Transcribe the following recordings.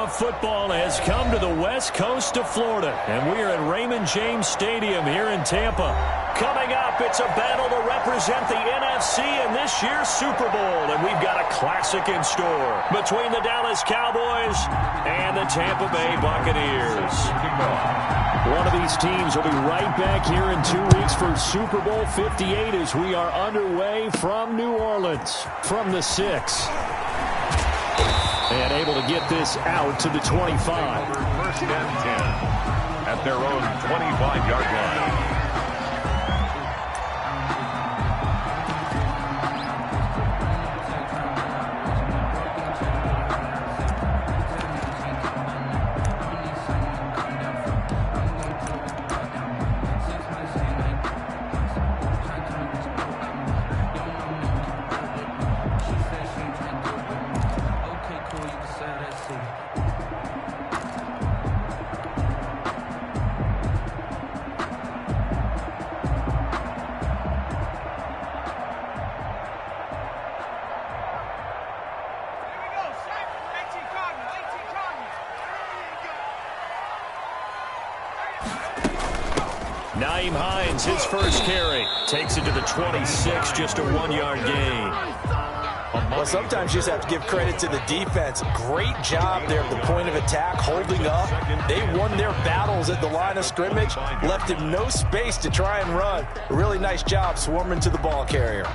Playoff football has come to the west coast of Florida, and we are at Raymond James Stadium here in Tampa. Coming up, it's a battle to represent the NFC in this year's Super Bowl, and we've got a classic in store between the Dallas Cowboys and the Tampa Bay Buccaneers. One of these teams will be right back here in 2 weeks for Super Bowl 58 as we are underway from New Orleans from the 6. And able to get this out to the 25. First and 10 at their own 25-yard line. His first carry takes it to the 26, just a 1-yard gain. Well, sometimes you just have to give credit to the defense. Great job there at the point of attack, holding up. They won their battles at the line of scrimmage, left him no space to try and run. A really nice job swarming to the ball carrier.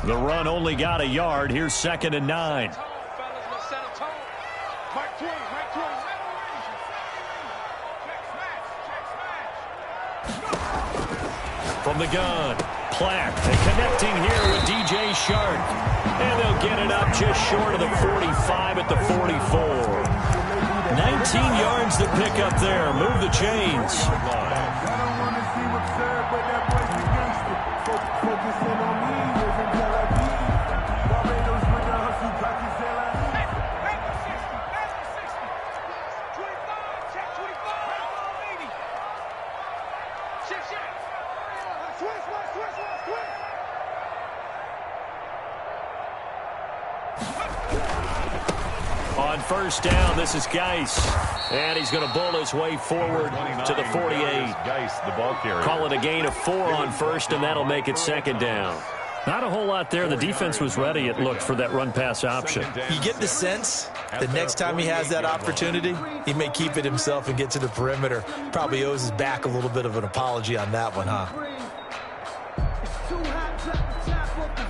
The run only got a yard. Here's 2nd and 9. From the gun, Platt, and connecting here with DJ Shark. And they'll get it up just short of the 45 at the 44. 19 yards to pick up there. Move the chains. On first down, this is Geis. And he's going to bull his way forward to the 48. Geis, the ball carrier. Call it a gain of 4 on first, and that'll make it 2nd down. Not a whole lot there. The defense was ready, it looked, for that run-pass option. You get the sense the next time he has that opportunity, he may keep it himself and get to the perimeter. Probably owes his back a little bit of an apology on that one, huh?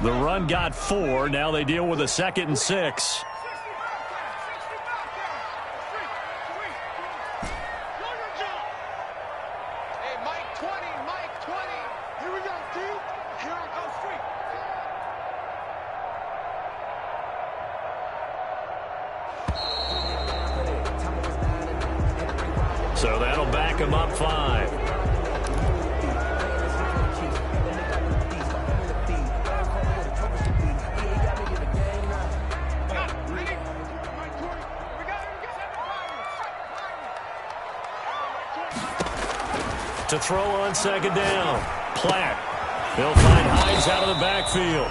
The run got 4. Now they deal with a 2nd and 6. So that'll back him up 5. To throw on 2nd down. Platt. They'll find Hines out of the backfield.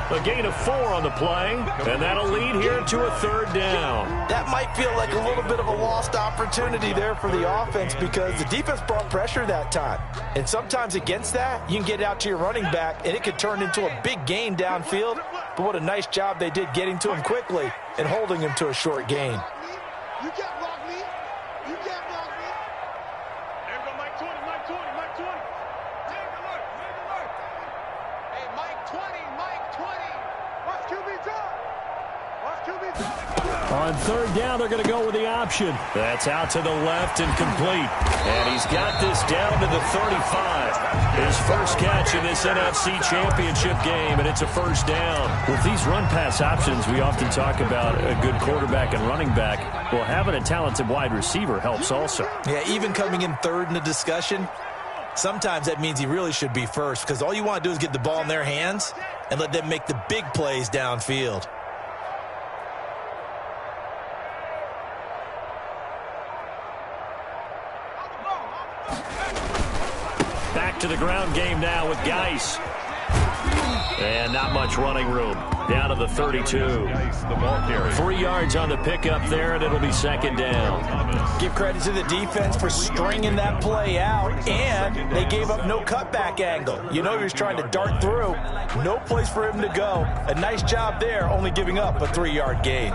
A gain of 4 on the play, and that'll lead here to a 3rd down. That might feel like a little bit of a lost opportunity there for the offense because the defense brought pressure that time. And sometimes against that, you can get out to your running back, and it could turn into a big gain downfield. But what a nice job they did getting to him quickly and holding him to a short gain. You can't block me. You can't block me. There we go, Mike 20, Mike 20, Mike 20. Take a look, take a look. Hey, Mike 20, Mike 20. Watch QB drop. Watch QB drop. On 3rd down, they're going to go with the option. That's out to the left and complete. And he's got this down to the 35. His first catch in this NFC Championship game, and it's a 1st down. With these run-pass options, we often talk about a good quarterback and running back. Well, having a talented wide receiver helps also. Yeah, even coming in 3rd in the discussion, sometimes that means he really should be first because all you want to do is get the ball in their hands and let them make the big plays downfield. Back to the ground game now with Geis. And not much running room. Down to the 32. 3 yards on the pickup there, and it'll be second down. Give credit to the defense for stringing that play out, and they gave up no cutback angle. You know he was trying to dart through. No place for him to go. A nice job there, only giving up a 3-yard gain.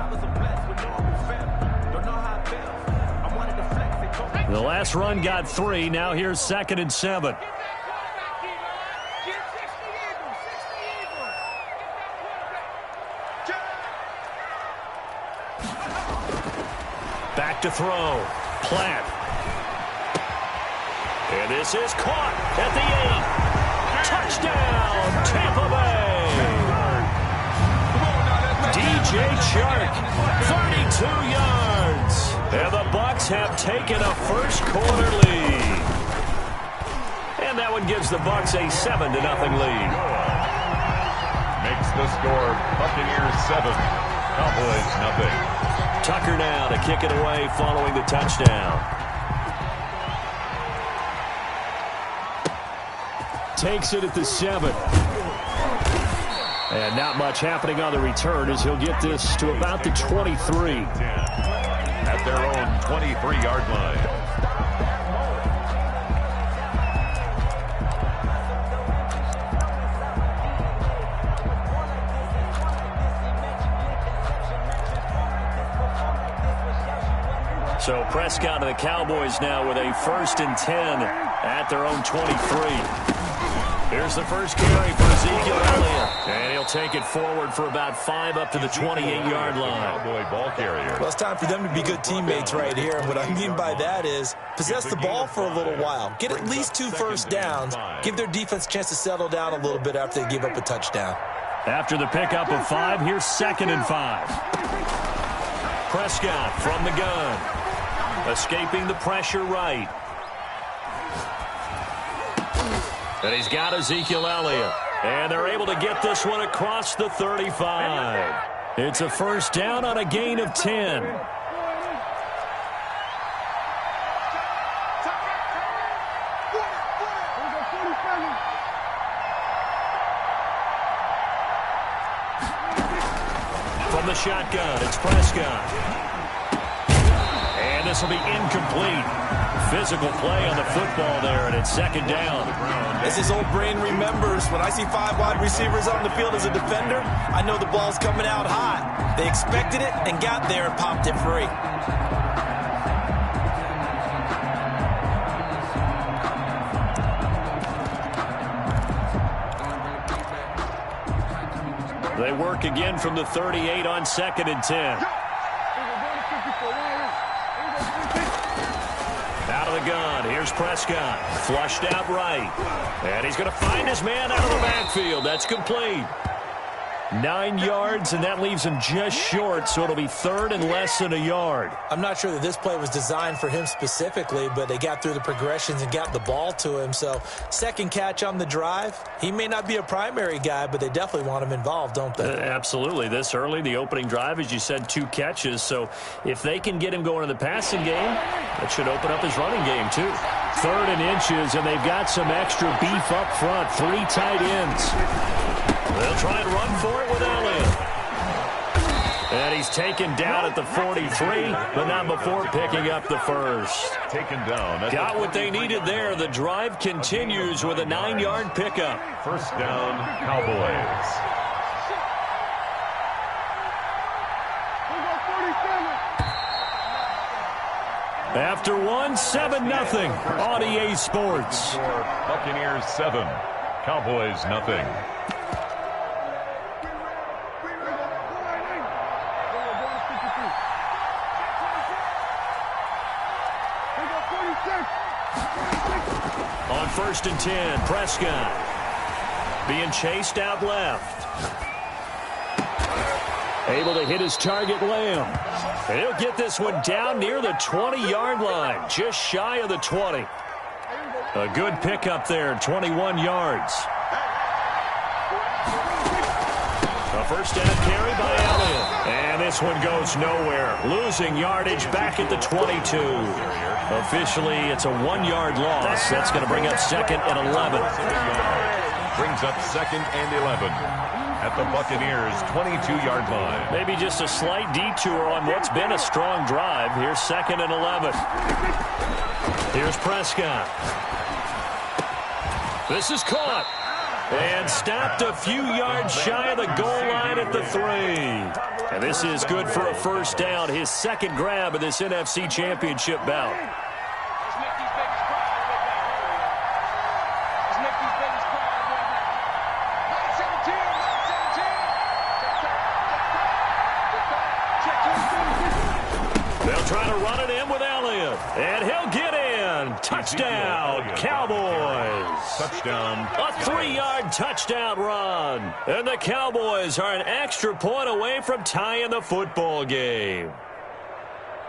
The last run got 3. Now here's 2nd and 7. Back to throw. Platt. And this is caught at the 8. Touchdown, Tampa Bay. DJ Chark, 32 yards. And the Bucs have taken a first-quarter lead. And that one gives the Bucs a 7-0 lead. Makes the score Buccaneers 7, Cowboys nothing. Tucker now to kick it away following the touchdown. Takes it at the 7. And not much happening on the return as he'll get this to about the 23. At their own 23-yard line. So Prescott and the Cowboys now with a 1st and 10 at their own 23. Here's the first carry for Ezekiel Elliott. And he'll take it forward for about 5 up to the 28-yard line. Cowboy ball carrier. Well, it's time for them to be good teammates right here. And what I mean by that is possess the ball for a little while. Get at least 2 first downs. Give their defense a chance to settle down a little bit after they give up a touchdown. After the pickup of 5, here's 2nd and 5. Prescott from the gun. Escaping the pressure right. And he's got Ezekiel Elliott. And they're able to get this one across the 35. It's a first down on a gain of 10. From the shotgun, it's Prescott. And this will be incomplete. Physical play on the football there, and it's 2nd down. As his old brain remembers, when I see 5 wide receivers on the field as a defender, I know the ball's coming out hot. They expected it and got there and popped it free. They work again from the 38 on 2nd and 10. Out of the gun, here's Prescott. Flushed out right. And he's going to find his man out of the backfield. That's complete. 9 yards, and that leaves him just short, so it'll be 3rd and less than a yard. I'm not sure that this play was designed for him specifically, but they got through the progressions and got the ball to him. So, second catch on the drive. He may not be a primary guy, but they definitely want him involved, don't they? Absolutely. This early, the opening drive, as you said, 2 catches. So, if they can get him going in the passing game, that should open up his running game, too. 3rd and inches, and they've got some extra beef up front. 3 tight ends. They'll try and run for it with Elliott. And he's taken down at the 43, but not before picking up the first. Taken down. Got what they needed there. The drive continues with a 9-yard pickup. First down, Cowboys. After one, 7-0 on EA Sports. Buccaneers 7, Cowboys nothing. On 1st and 10, Prescott being chased out left. Able to hit his target, Lamb. And he'll get this one down near the 20-yard line, just shy of the 20. A good pickup there, 21 yards. A first down carry by Elliott. And this one goes nowhere. Losing yardage back at the 22. Officially, it's a 1-yard loss. That's going to bring up 2nd and 11. Brings up 2nd and 11 at the Buccaneers' 22-yard line. Maybe just a slight detour on what's been a strong drive. Here's 2nd and 11. Here's Prescott. This is caught. And stopped a few yards shy of the goal line at the 3. And this is good for a first down. His 2nd grab of this NFC Championship bout. They'll try to run it in with Elliott. And he'll get in. Touchdown, Cowboys. Touchdown. A 3-yard touchdown run. And the Cowboys are an extra point away from tying the football game.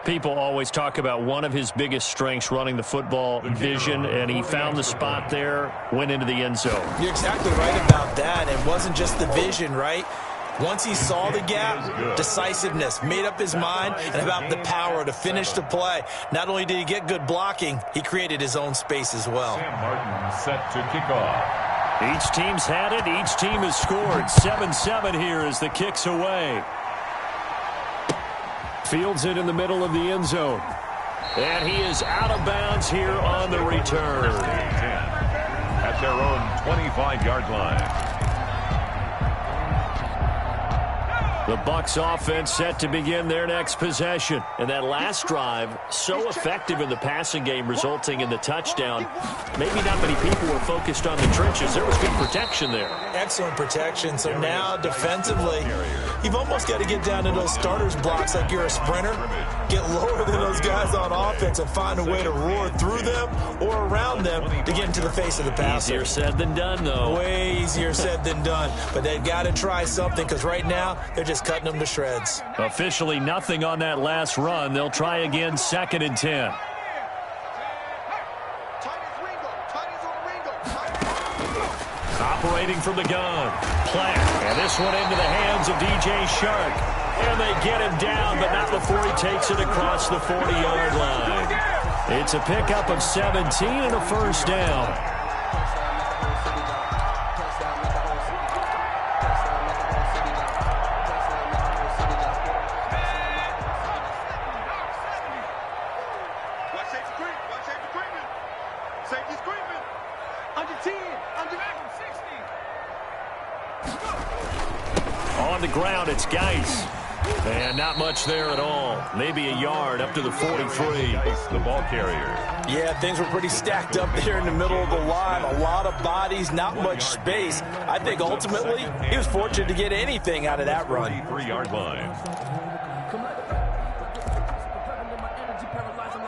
People always talk about one of his biggest strengths running the football, vision, and he found the spot there, went into the end zone. You're exactly right about that. It wasn't just the vision, right? Once he saw the gap, decisiveness, made up his mind, and about the power to finish the play. Not only did he get good blocking, he created his own space as well. Sam Martin set to kick off. Each team's had it. Each team has scored. 7-7 here as the kick's away. Fields it in the middle of the end zone. And he is out of bounds here on the return. At their own 25-yard line. The Bucs offense set to begin their next possession. And that last drive, so effective in the passing game, resulting in the touchdown. Maybe not many people were focused on the trenches. There was good protection there. Excellent protection. So now, defensively, you've almost got to get down to those starters blocks like you're a sprinter. Get lower than those guys on offense and find a way to roar through them or around them to get into the face of the passer. Easier said than done, though. Way easier said than done. But they've got to try something because right now, they're just cutting them to shreds. Officially nothing on that last run. They'll try again, 2nd and 10. Operating from the gun. Platt. And this one into the hands of DJ Shark. And they get him down, but not before he takes it across the 40-yard line. It's a pickup of 17 and a first down. On the ground, it's Geis. And not much there at all. Maybe a yard up to the 43. The ball carrier. Yeah, things were pretty stacked up there in the middle of the line. A lot of bodies, not much space. I think ultimately he was fortunate to get anything out of that run. 3-yard line.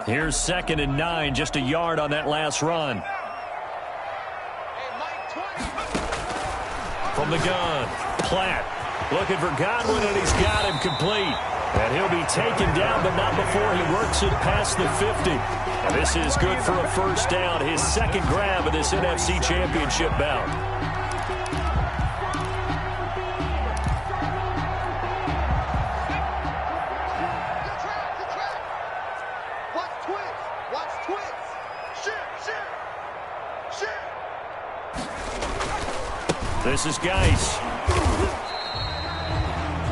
Here's 2nd and 9, just a yard on that last run. From the gun, Platt. Looking for Godwin, and he's got him complete. And he'll be taken down, but not before he works it past the 50. And this is good for a first down, his 2nd grab of this NFC Championship bout. This is Geis.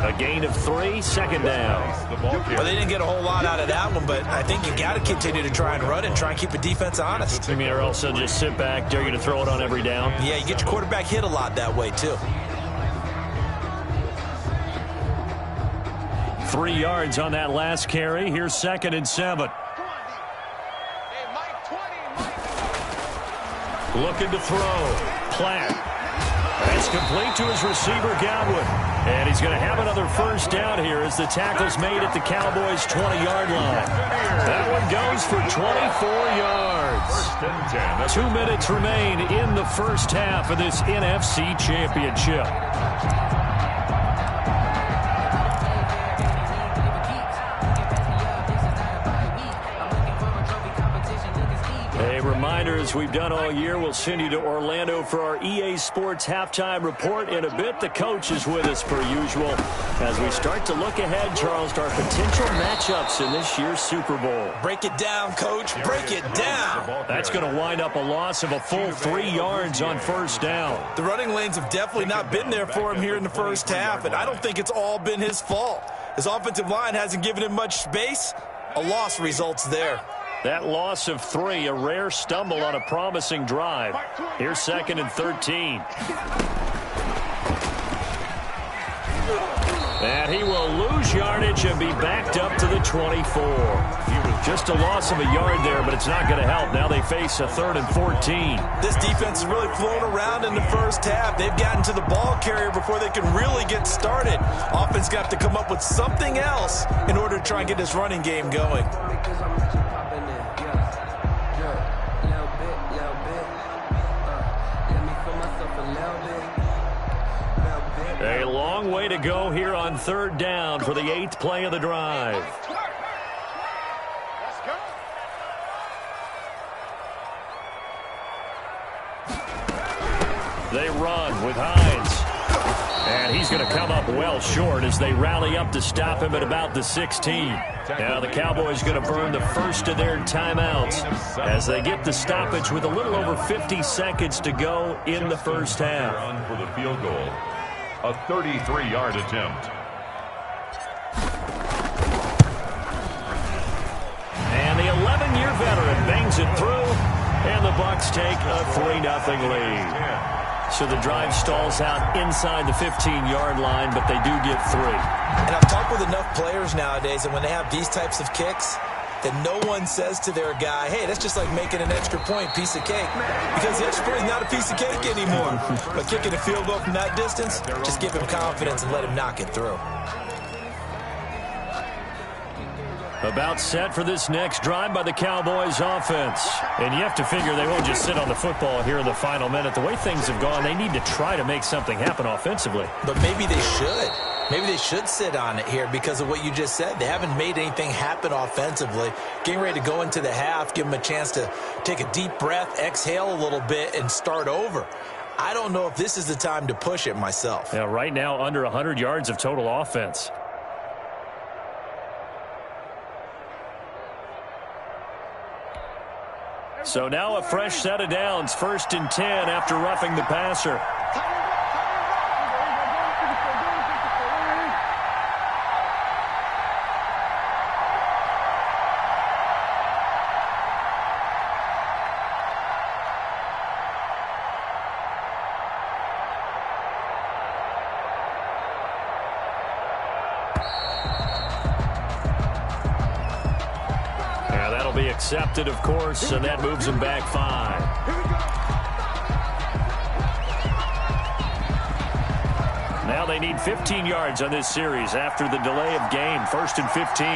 A gain of 3, 2nd down. Well, they didn't get a whole lot out of that one, but I think you got to continue to try and run and try and keep the defense honest. I mean, or else they'll just sit back, dare you to throw it on every down. Yeah, you get your quarterback hit a lot that way, too. 3 yards on that last carry. Here's 2nd and 7. Looking to throw. Platt. That's complete to his receiver, Godwin. And he's going to have another first down here as the tackle's made at the Cowboys' 20-yard line. That one goes for 24 yards. 2 minutes remain in the first half of this NFC Championship. A reminder reminder, as we've done all year, we'll send you to Orlando for our EA Sports halftime report. In a bit, the coach is with us per usual as we start to look ahead, Charles, to our potential matchups in this year's Super Bowl. Break it down, Coach. Break it down. That's going to wind up a loss of a full 3 yards on first down. The running lanes have definitely not been there for him here in the first half, and I don't think it's all been his fault. His offensive line hasn't given him much space. A loss results there. That loss of 3, a rare stumble on a promising drive. Here's 2nd and 13. And he will lose yardage and be backed up to the 24. Just a loss of a yard there, but it's not going to help. Now they face a 3rd and 14. This defense has really flown around in the first half. They've gotten to the ball carrier before they can really get started. Offense got to come up with something else in order to try and get this running game going. A long way to go here on 3rd down for the 8th play of the drive. They run with Hines. And he's going to come up well short as they rally up to stop him at about the 16. Now the Cowboys going to burn the first of their timeouts as they get the stoppage with a little over 50 seconds to go in the first half. Run for the field goal. A 33-yard attempt. And the 11-year veteran bangs it through, and the Bucs take a 3-0 lead. So the drive stalls out inside the 15-yard line, but they do get 3. And I've talked with enough players nowadays, and when they have these types of kicks, that no one says to their guy, hey, that's just like making an extra point, piece of cake. Because the extra point is not a piece of cake anymore. But kicking a field goal from that distance, just give him confidence and let him knock it through. About set for this next drive by the Cowboys offense. And you have to figure they won't just sit on the football here in the final minute. The way things have gone, they need to try to make something happen offensively. But maybe they should. Maybe they should sit on it here because of what you just said. They haven't made anything happen offensively. Getting ready to go into the half, give them a chance to take a deep breath, exhale a little bit, and start over. I don't know if this is the time to push it myself. Yeah, right now under 100 yards of total offense. So now a fresh set of downs, 1st and 10 after roughing the passer. Be accepted, of course, and that moves him back 5. Now they need 15 yards on this series after the delay of game. 1st and 15.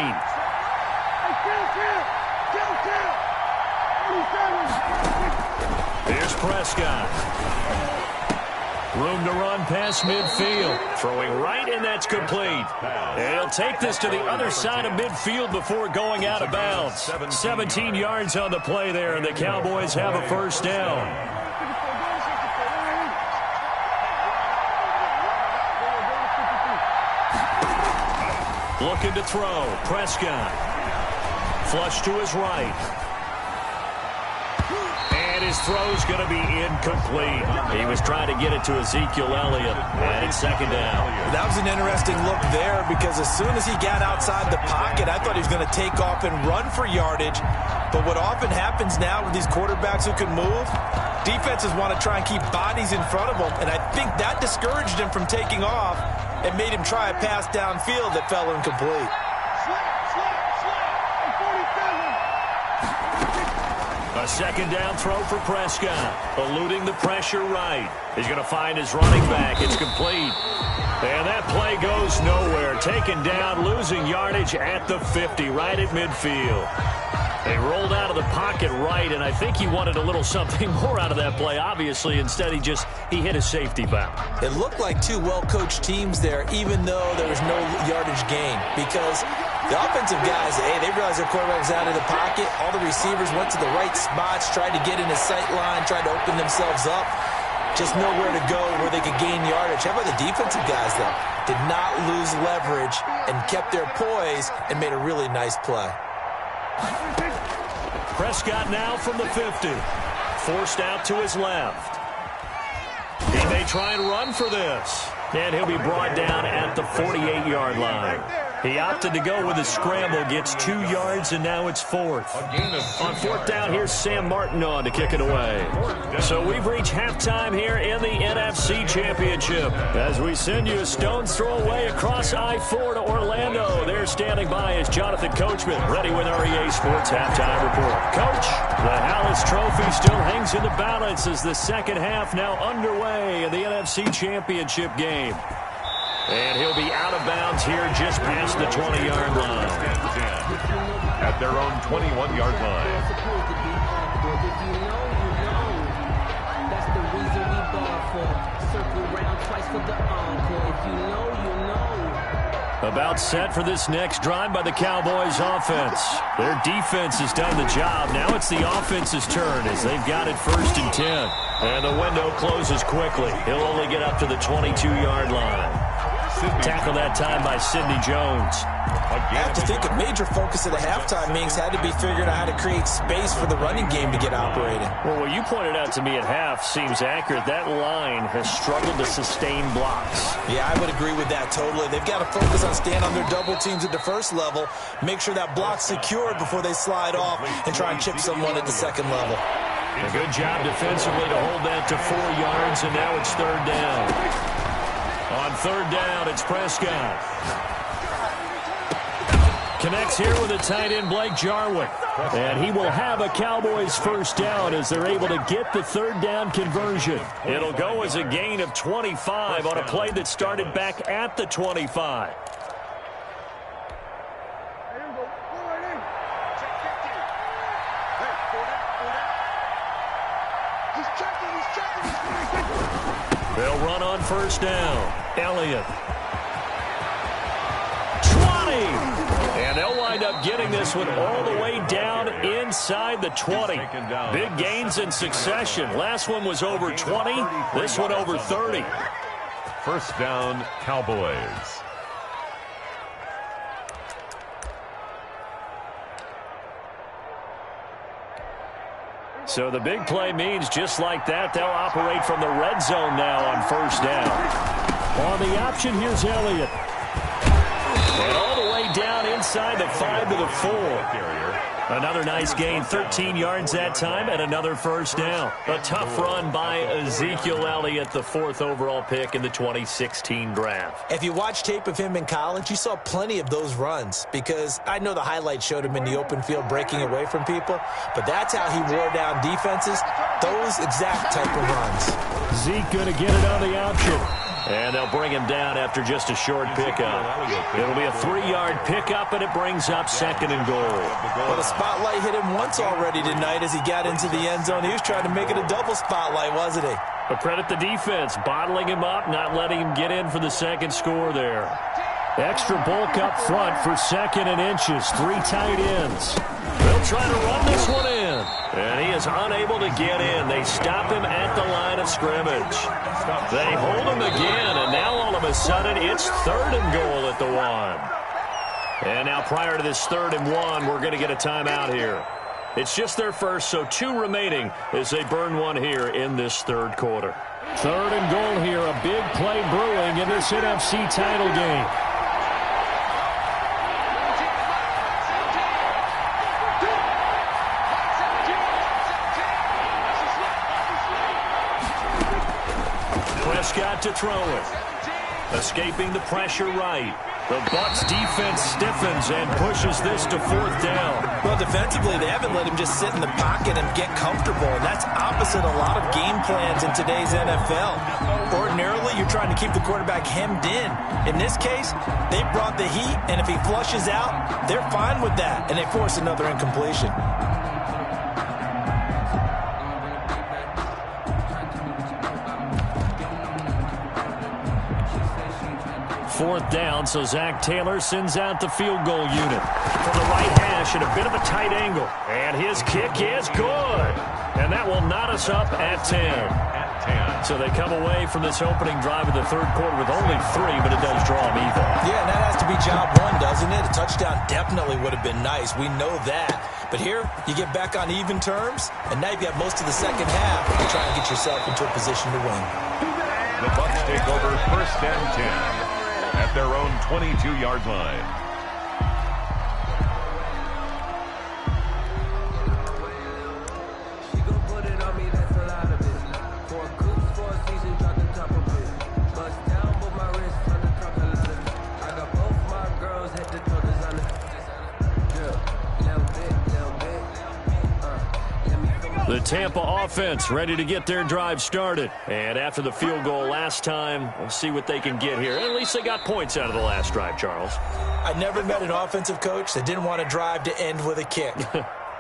Here's Prescott. Room to run past midfield. Throwing right, and that's complete. And he'll take this to the other side of midfield before going out of bounds. 17 yards on the play there, and the Cowboys have a first down. Looking to throw. Prescott. Flush to his right. And his throw's going to be incomplete. He was trying to get it to Ezekiel Elliott, and it's 2nd down. That was an interesting look there because as soon as he got outside the pocket, I thought he was going to take off and run for yardage. But what often happens now with these quarterbacks who can move, defenses want to try and keep bodies in front of them, and I think that discouraged him from taking off and made him try a pass downfield that fell incomplete. A 2nd down throw for Prescott, eluding the pressure right. He's going to find his running back. It's complete. And that play goes nowhere. Taken down, losing yardage at the 50, right at midfield. They rolled out of the pocket right, and I think he wanted a little something more out of that play, obviously. Instead, he hit a safety valve. It looked like two well-coached teams there, even though there was no yardage gain, because The offensive guys, hey, they realized their quarterback was out of the pocket. All the receivers went to the right spots, tried to get in his sight line, tried to open themselves up. Just nowhere to go where they could gain yardage. How about the defensive guys, though? Did not lose leverage and kept their poise and made a really nice play. Prescott now from the 50. Forced out to his left. He may try and run for this. And he'll be brought down at the 48-yard line. He opted to go with a scramble, gets 2 yards, and now it's 4th. On 4th down, here's Sam Martin on to kick it away. So we've reached halftime here in the NFC Championship. As we send you a stone's throw away across I-4 to Orlando. There standing by is Jonathan Coachman, ready with our EA Sports Halftime Report. Coach, the Hallis Trophy still hangs in the balance as the second half now underway in the NFC Championship game. And he'll be out of bounds here just past the 20-yard line. At their own 21-yard line. That's the reason we ball for. Circle round twice for the encore. If you know, you know. About set for this next drive by the Cowboys offense. Their defense has done the job. Now it's the offense's turn as they've got it 1st and 10. And the window closes quickly. He'll only get up to the 22-yard line. Tackle that time by Sidney Jones. I have to think a major focus of the halftime meetings had to be figuring out how to create space for the running game to get operating. Well, what you pointed out to me at half seems accurate. That line has struggled to sustain blocks. Yeah, I would agree with that totally. They've got to focus on staying on their double teams at the first level, make sure that block's secured before they slide off and try and chip someone at the second level. A good job defensively to hold that to 4 yards, and now it's 3rd down. On 3rd down, it's Prescott. Connects here with a tight end, Blake Jarwin. And he will have a Cowboys 1st down as they're able to get the 3rd down conversion. It'll go as a gain of 25 on a play that started back at the 25. They'll run on 1st down. Elliott. 20! And they'll wind up getting this one all the way down inside the 20. Big gains in succession. Last one was over 20. This one over 30. 1st down, Cowboys. So the big play means just like that, they'll operate from the red zone now on 1st down. On the option, here's Elliott. And all the way down inside the 5 to the 4. Another nice gain, 13 yards that time, and another 1st down. A tough run by Ezekiel Elliott, the 4th overall pick in the 2016 draft. If you watch tape of him in college, you saw plenty of those runs because I know the highlights showed him in the open field breaking away from people, but that's how he wore down defenses, those exact type of runs. Zeke going to get it on the option. And they'll bring him down after just a short pickup. It'll be a 3-yard pickup, and it brings up 2nd and goal. Well, the spotlight hit him once already tonight as he got into the end zone. He was trying to make it a double spotlight, wasn't he? But credit the defense, bottling him up, not letting him get in for the 2nd score there. Extra bulk up front for 2nd and inches. 3 tight ends. They'll try to run this one in. And he is unable to get in. They stop him at the line of scrimmage. They hold him again, and now all of a sudden it's 3rd and goal at the 1. And now prior to this 3rd and 1, we're going to get a timeout here. It's just their first, so 2 remaining as they burn one here in this 3rd quarter. 3rd and goal here, a big play brewing in this NFC title game. Prescott to throw it. Escaping the pressure right. The Bucs defense stiffens and pushes this to 4th down. Well, defensively, they haven't let him just sit in the pocket and get comfortable, and that's opposite a lot of game plans in today's NFL. Ordinarily, you're trying to keep the quarterback hemmed in. In this case, they brought the heat, and if he flushes out, they're fine with that, and they force another incompletion. 4th down, so Zach Taylor sends out the field goal unit. From the right hash at a bit of a tight angle. And his kick is good. And that will knot us up at 10. So they come away from this opening drive of the third quarter with only 3, but it does draw them even. Yeah, and that has to be job one, doesn't it? A touchdown definitely would have been nice. We know that. But here, you get back on even terms, and now you've got most of the second half to try and get yourself into a position to win. The Bucs take over 1st and 10 at their own 22-yard line. The Tampa offense ready to get their drive started. And after the field goal last time, we'll see what they can get here. At least they got points out of the last drive, Charles. I never met an offensive coach that didn't want to drive to end with a kick.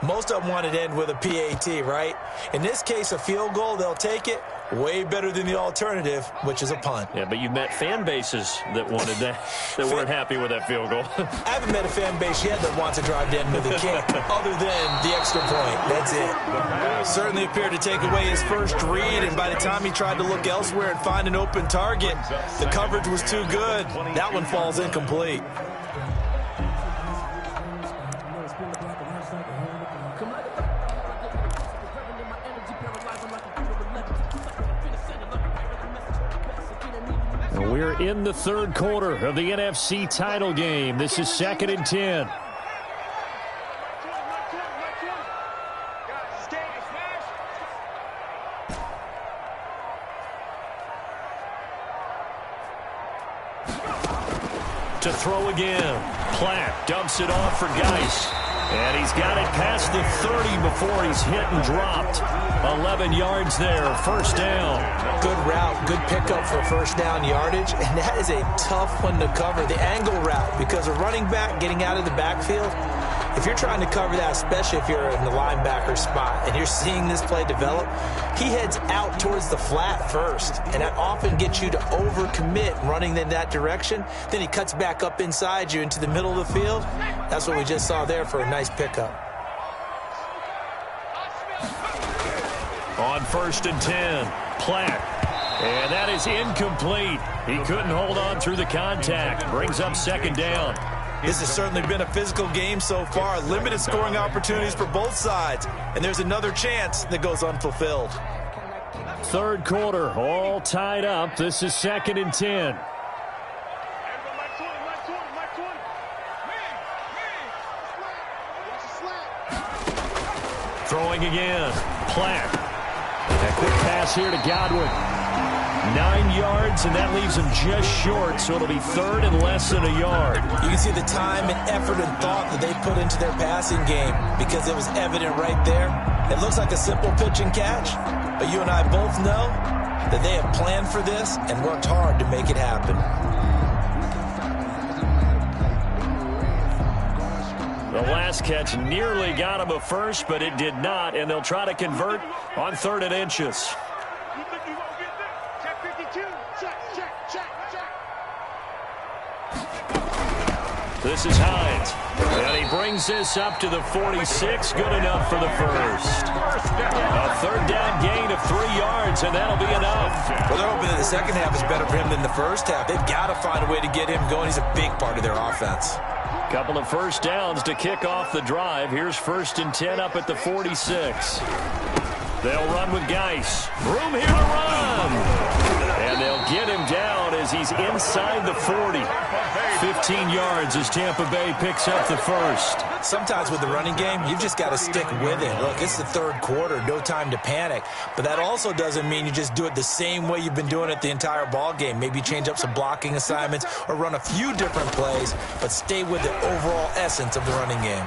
Most of them wanted to end with a PAT, right? In this case, a field goal, they'll take it. Way better than the alternative, which is a punt. Yeah, but you've met fan bases that wanted that, that weren't happy with that field goal. I haven't met a fan base yet that wants to drive to end with a kick, other than the extra point. That's it. Certainly appeared to take away his first read, and by the time he tried to look elsewhere and find an open target, the coverage was too good. That one falls incomplete. We're in the third quarter of the NFC title game. This is 2nd and 10. To throw again. Platt dumps it off for Geis. And he's got it past the 30 before he's hit and dropped. 11 yards there, 1st down. Good route, good pickup for first down yardage, and that is a tough one to cover, the angle route, because a running back getting out of the backfield, if you're trying to cover that, especially if you're in the linebacker spot and you're seeing this play develop, he heads out towards the flat first, and that often gets you to overcommit running in that direction. Then he cuts back up inside you into the middle of the field. That's what we just saw there for a nice pickup. On 1st and 10, Platt. And that is incomplete. He couldn't hold on through the contact. Brings up 2nd down. This has certainly been a physical game so far. Limited scoring opportunities for both sides. And there's another chance that goes unfulfilled. Third quarter, all tied up. This is 2nd and 10. Throwing again. Platt. A quick pass here to Godwin. 9 yards, and that leaves him just short, so it'll be 3rd and less than a yard. You can see the time and effort and thought that they put into their passing game because it was evident right there. It looks like a simple pitch and catch, but you and I both know that they have planned for this and worked hard to make it happen. The last catch nearly got him a first, but it did not, and they'll try to convert on 3rd and inches. This is Hines, and he brings this up to the 46. Good enough for the first. A 3rd down gain of 3 yards, and that'll be enough. Well, they're hoping that the second half is better for him than the first half. They've got to find a way to get him going. He's a big part of their offense. Couple of first downs to kick off the drive. Here's 1st and 10 up at the 46. They'll run with Geis. Room here to run. And they'll get him down as he's inside the 40. 15 yards as Tampa Bay picks up the first. Sometimes with the running game, you've just got to stick with it. Look, it's the third quarter, no time to panic. But that also doesn't mean you just do it the same way you've been doing it the entire ball game. Maybe change up some blocking assignments or run a few different plays, but stay with the overall essence of the running game.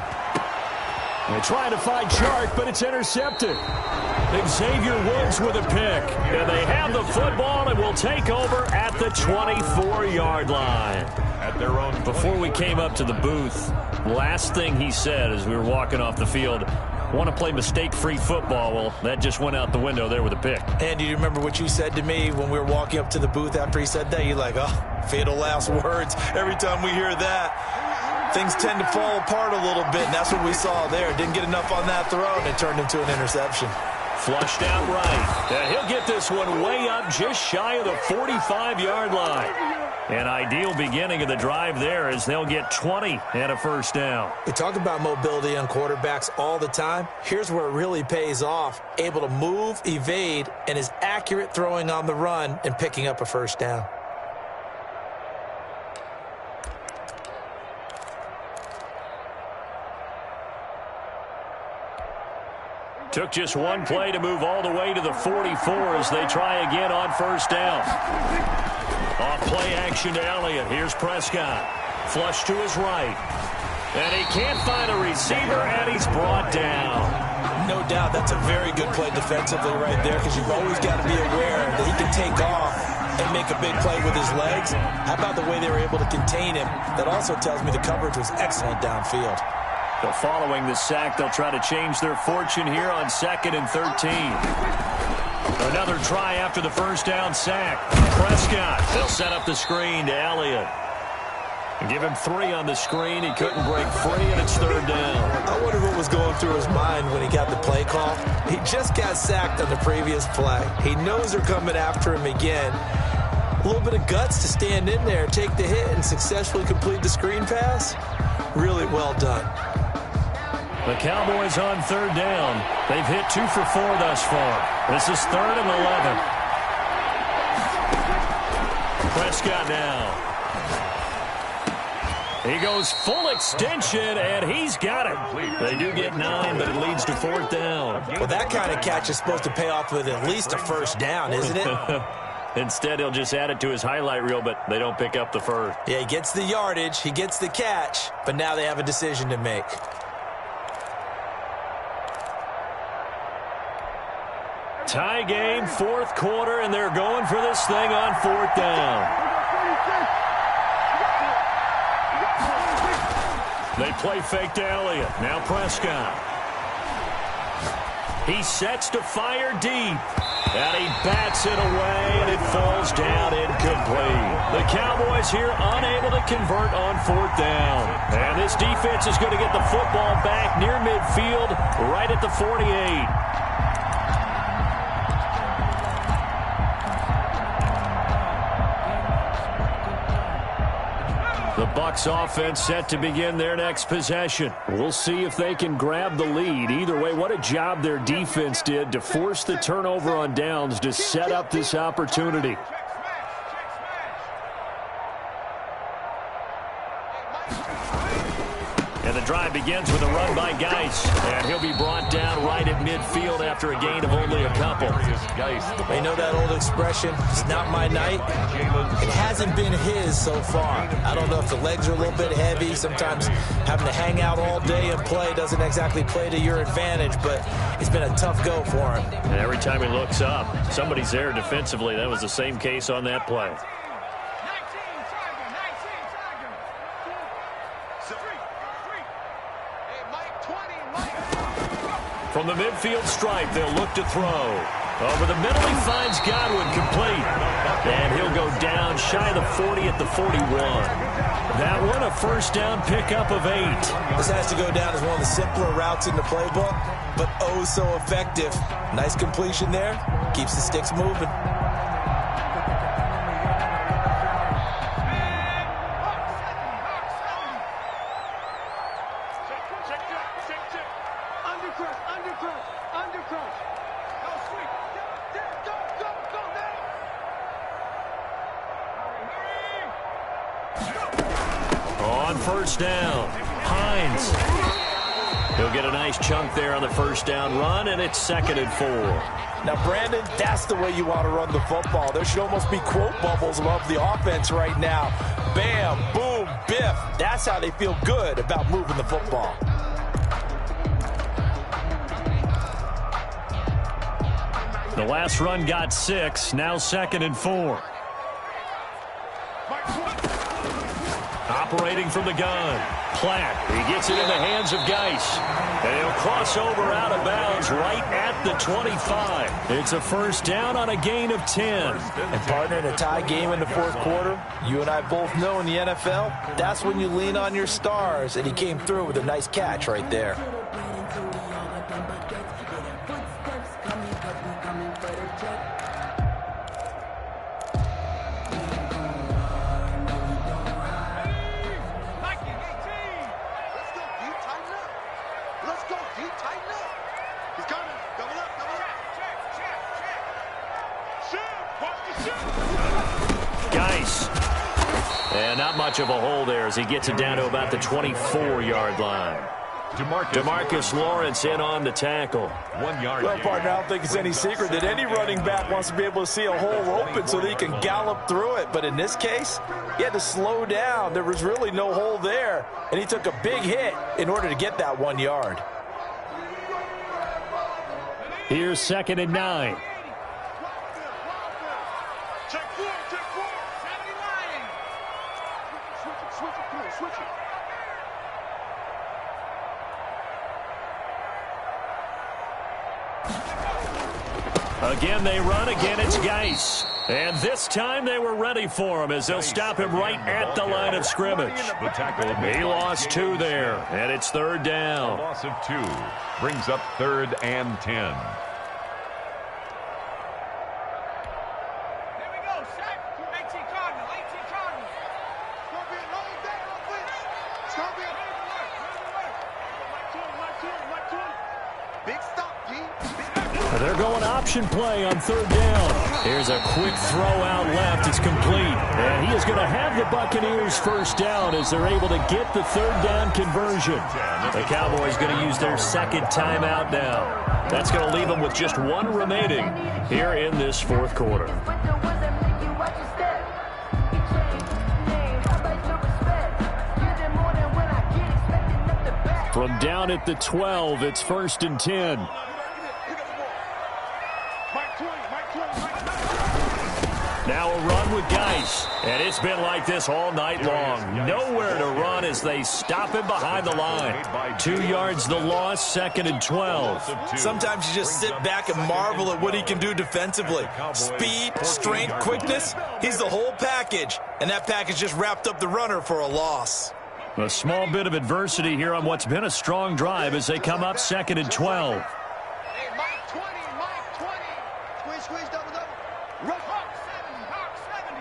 They're trying to find Chark, but it's intercepted. Xavier Woods with a pick. And they have the football and will take over at the 24-yard line. At their own. Before we came up to the booth, last thing he said as we were walking off the field, want to play mistake-free football. Well, that just went out the window there with a pick. And you remember what you said to me when we were walking up to the booth after he said that? You're like, oh, fatal last words. Every time we hear that, things tend to fall apart a little bit, and that's what we saw there. Didn't get enough on that throw, and it turned into an interception. Flushed out right. And he'll get this one way up just shy of the 45-yard line. An ideal beginning of the drive there as they'll get 20 and a first down. We talk about mobility on quarterbacks all the time. Here's where it really pays off. Able to move, evade, and is accurate throwing on the run and picking up a first down. Took just one play to move all the way to the 44 as they try again on first down. Off play action to Elliott. Here's Prescott. Flush to his right. And he can't find a receiver, and he's brought down. No doubt that's a very good play defensively right there, because you've always got to be aware that he can take off and make a big play with his legs. How about the way they were able to contain him? That also tells me the coverage was excellent downfield. So following the sack, they'll try to change their fortune here on 2nd and 13. Another try after the first down sack. Prescott, they'll set up the screen to Elliott. And give him 3 on the screen. He couldn't break free, and it's 3rd down. I wonder what was going through his mind when he got the play call. He just got sacked on the previous play. He knows they're coming after him again. A little bit of guts to stand in there, take the hit, and successfully complete the screen pass. Really well done. The Cowboys on 3rd down. They've hit 2 for 4 thus far. This is 3rd and 11. Prescott now. He goes full extension, and he's got it. They do get 9, but it leads to 4th down. Well, that kind of catch is supposed to pay off with at least a first down, isn't it? Instead, he'll just add it to his highlight reel, but they don't pick up the first. Yeah, he gets the yardage, he gets the catch, but now they have a decision to make. Tie game, 4th quarter, and they're going for this thing on 4th down. They play fake to Elliott. Now Prescott. He sets to fire deep. And he bats it away, and it falls down incomplete. The Cowboys here unable to convert on 4th down. And this defense is going to get the football back near midfield, right at the 48. The Bucs offense set to begin their next possession. We'll see if they can grab the lead. Either way, what a job their defense did to force the turnover on downs to set up this opportunity. And the drive begins with a run by Geis. And he'll be brought down right at midfield after a gain of only a couple. You know that old expression, it's not my night? It hasn't been his so far. I don't know if the legs are a little bit heavy. Sometimes having to hang out all day and play doesn't exactly play to your advantage, but it's been a tough go for him. And every time he looks up, somebody's there defensively. That was the same case on that play. From the midfield stripe, they'll look to throw. Over the middle, he finds Godwin complete. And he'll go down shy of the 40 at the 41. That one, a first down pickup of 8. This has to go down as one of the simpler routes in the playbook, but oh so effective. Nice completion there. Keeps the sticks moving. On first down, Hines. He'll get a nice chunk there on the first down run, and it's 2nd and 4. Now, Brandon, that's the way you want to run the football. There should almost be quote bubbles above the offense right now. Bam, boom, biff. That's how they feel good about moving the football. The last run got 6, now 2nd and 4. operating from the gun. Platt, he gets it in the hands of Geis. And he'll cross over out of bounds right at the 25. It's a first down on a gain of 10. And partner, in a tie game in the fourth quarter, you and I both know in the NFL, that's when you lean on your stars. And he came through with a nice catch right there. And not much of a hole there as he gets it down to about the 24-yard line. DeMarcus Lawrence in on the tackle. 1 yard. Well, partner, I don't think it's any secret that any running back wants to be able to see a hole open so that he can gallop through it. But in this case, he had to slow down. There was really no hole there, and he took a big hit in order to get that 1 yard. Here's 2nd and 9. Again, they run. Again, it's Geis. And this time they were ready for him as they'll stop him right at the line of scrimmage. He lost 2 there, and it's 3rd down. A loss of 2 brings up 3rd and 10. Here we go, set. 18 Cardinals, 18 Cardinals. It's going to be a long day offense. It's going to be a Mike 20. Big stop, G. They're going option play on 3rd down. Here's a quick throw out left. It's complete. And he is going to have the Buccaneers first down as they're able to get the 3rd down conversion. The Cowboys going to use their 2nd timeout now. That's going to leave them with just 1 remaining here in this 4th quarter. From down at the 12, it's 1st and 10. Now a run with Geis, and it's been like this all night long. Nowhere to run as they stop him behind the line. 2 yards the loss, 2nd and 12. Sometimes you just sit back and marvel at what he can do defensively. Speed, strength, quickness, he's the whole package. And that package just wrapped up the runner for a loss. A small bit of adversity here on what's been a strong drive as they come up 2nd and 12. Hey, Mike 20, Mike 20. Squeeze, squeeze, double, double. Rush, Hawk 70, Hawk 70.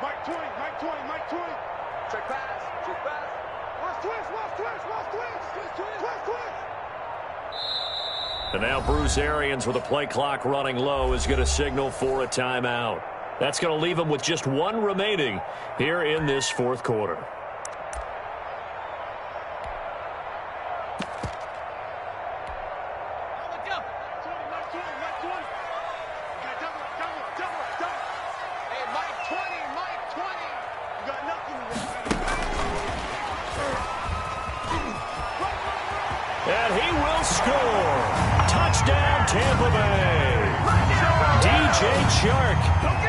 Mike 20, Mike 20, Mike 20. Check pass, check pass. Watch twist, watch twist, watch twist. Twist, twist, twist, twist. And now Bruce Arians with a play clock running low is going to signal for a timeout. That's going to leave him with just 1 remaining here in this 4th quarter. And he will score. Touchdown, Tampa Bay. DJ Chark,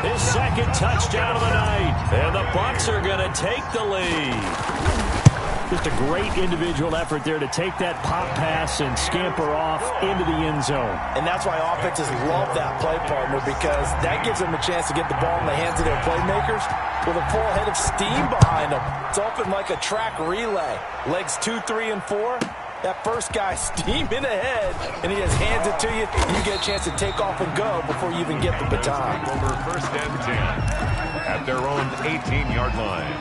his 2nd touchdown of the night. And the Bucs are going to take the lead. Just a great individual effort there to take that pop pass and scamper off into the end zone. And that's why offenses love that play, partner, because that gives them a chance to get the ball in the hands of their playmakers with a full head of steam behind them. It's often like a track relay. Legs 2, 3, and 4. That first guy steaming ahead, and he just hands it to you, and you get a chance to take off and go before you even get the baton. Over 1st and 10 at their own 18-yard line.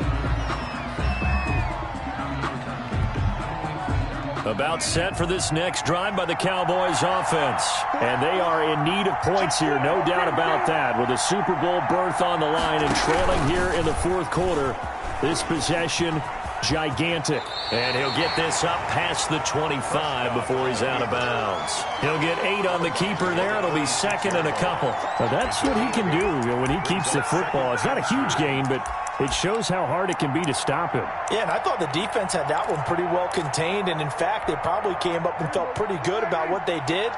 About set for this next drive by the Cowboys offense. And they are in need of points here, no doubt about that. With a Super Bowl berth on the line and trailing here in the 4th quarter, this possession gigantic. And he'll get this up past the 25 before he's out of bounds. He'll get 8 on the keeper there. It'll be 2nd and a couple. Well, that's what he can do when he keeps the football. It's not a huge gain, but it shows how hard it can be to stop him. Yeah, and I thought the defense had that one pretty well contained. And, in fact, they probably came up and felt pretty good about what they did.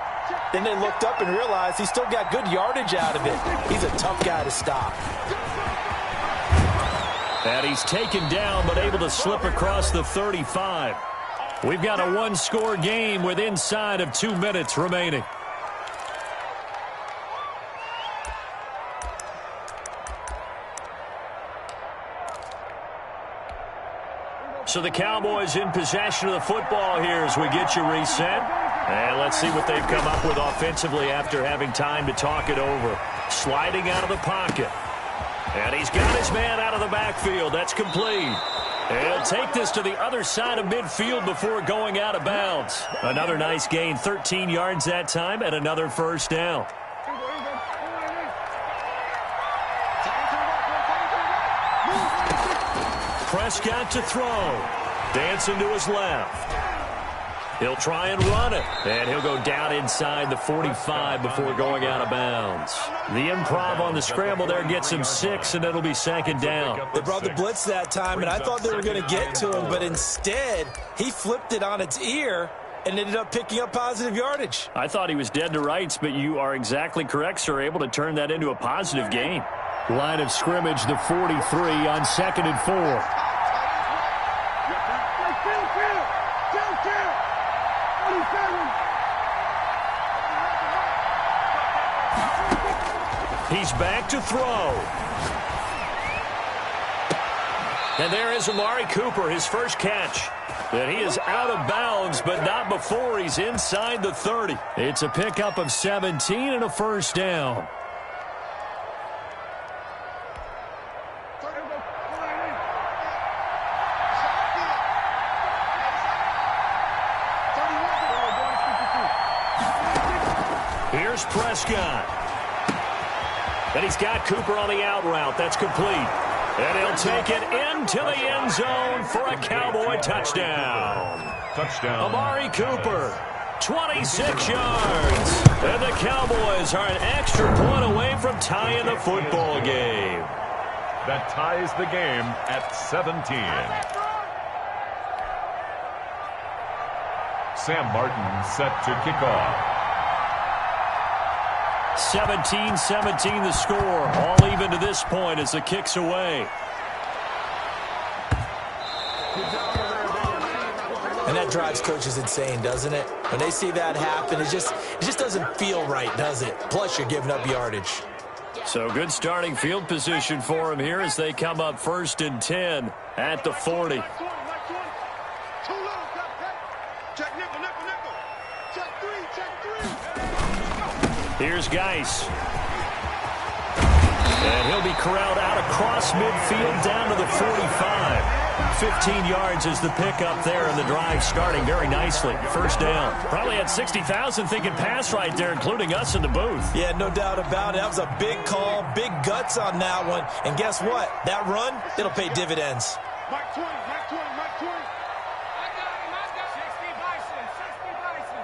Then they looked up and realized he still got good yardage out of it. He's a tough guy to stop. And he's taken down but able to slip across the 35. We've got a one-score game with inside of 2 minutes remaining. So the Cowboys in possession of the football here as we get you reset. And let's see what they've come up with offensively after having time to talk it over. Sliding out of the pocket. And he's got his man out of the backfield. That's complete. He'll take this to the other side of midfield before going out of bounds. Another nice gain, 13 yards that time, and another first down. Prescott to throw. Dancing to his left. He'll try and run it. And he'll go down inside the 45 before going out of bounds. The improv on the scramble there gets him 6, and it'll be second down. They brought the blitz that time, and I thought they were going to get to him, but instead, he flipped it on its ear and ended up picking up positive yardage. I thought he was dead to rights, but you are exactly correct, sir. Able to turn that into a positive gain. Line of scrimmage, the 43 on 2nd and 4. He's back to throw. And there is Amari Cooper, his first catch. And he is out of bounds, but not before he's inside the 30. It's a pickup of 17 and a first down. Here's Prescott. And he's got Cooper on the out route. That's complete. And he'll take it into the end zone for a Cowboy touchdown. Touchdown. Amari Cooper, 26 yards. And the Cowboys are an extra point away from tying the football game. That ties the game at 17. Sam Martin set to kick off. 17-17 the score. All even to this point as the kick's away. And that drives coaches insane, doesn't it? When they see that happen, it just doesn't feel right, does it? Plus, you're giving up yardage. So good starting field position for him here as they come up 1st and 10 at the 40. Here's Geis. And he'll be corralled out across midfield down to the 45. 15 yards is the pickup there, and the drive starting very nicely. First down. Probably had 60,000 thinking pass right there, including us in the booth. Yeah, no doubt about it. That was a big call, big guts on that one. And guess what? That run, it'll pay dividends. Mike 20, Mike 20, Mike 20. I got him, I got 60 Bison, 60 Bison.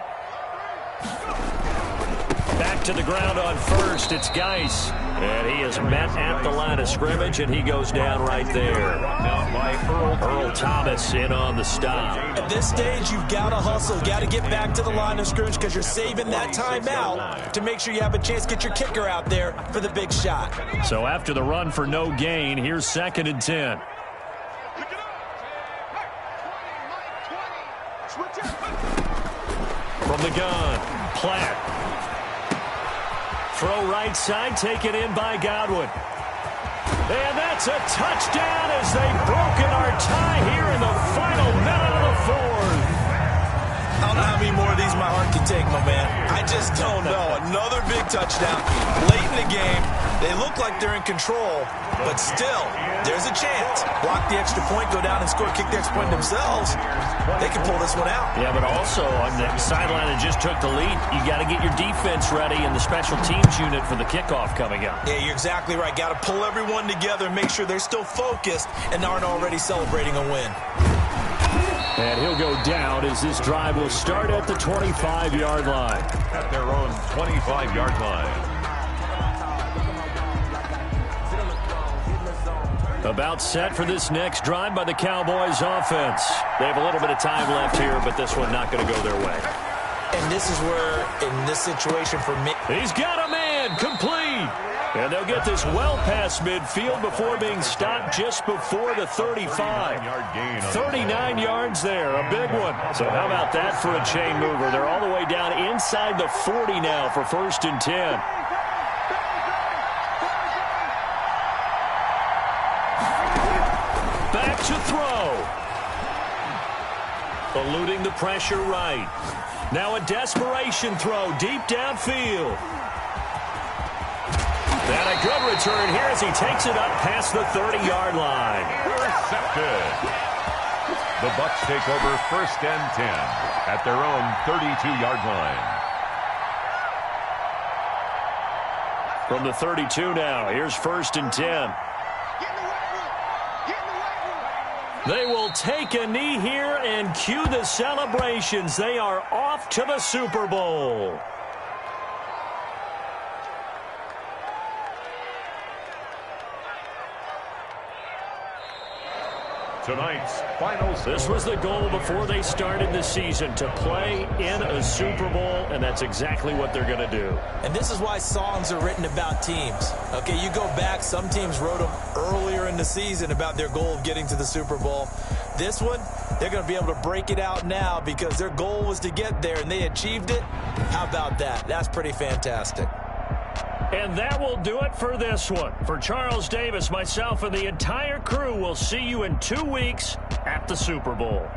Back to the ground on first. It's Geis. And he is met at the line of scrimmage, and he goes down right there. Down by Earl Thomas in on the stop. At this stage, you've got to hustle. Got to get back to the line of scrimmage because you're saving that timeout to make sure you have a chance to get your kicker out there for the big shot. So after the run for no gain, here's 2nd and 10. From the gun, Platt. Throw right side, taken in by Godwin. And that's a touchdown as they've broken our tie here in the final minute of the 4th. I don't know how many more of these my heart can take, my man. I just don't know. Another big touchdown late in the game. They look like they're in control, but still, there's a chance. Block the extra point, go down and score, kick the extra point themselves. They can pull this one out. Yeah, but also on the sideline that just took the lead, you got to get your defense ready and the special teams unit for the kickoff coming up. Yeah, you're exactly right. Got to pull everyone together and make sure they're still focused and aren't already celebrating a win. And he'll go down as this drive will start at the 25-yard line. At their own 25-yard line. About set for this next drive by the Cowboys offense. They have a little bit of time left here, but this one not going to go their way. And And this is where, in this situation for me... He's got a man, complete. And they'll get this well past midfield before being stopped just before the 35. 39 yards there, a big one. So how about that for a chain mover? They're all the way down inside the 40 now for 1st and 10. Back to throw. Eluding the pressure right. Now a desperation throw deep downfield. And a good return here as he takes it up past the 30-yard line. Intercepted. The Bucs take over 1st and 10 at their own 32-yard line. From the 32 now, here's 1st and 10. They will take a knee here and cue the celebrations. They are off to the Super Bowl. Tonight's final score. This was the goal before they started the season, to play in a Super Bowl, and that's exactly what they're going to do. And this is why songs are written about teams. Okay, you go back, some teams wrote them earlier in the season about their goal of getting to the Super Bowl. This one, they're going to be able to break it out now because their goal was to get there, and they achieved it. How about that? That's pretty fantastic. And that will do it for this one. For Charles Davis, myself, and the entire crew, we'll see you in 2 weeks at the Super Bowl.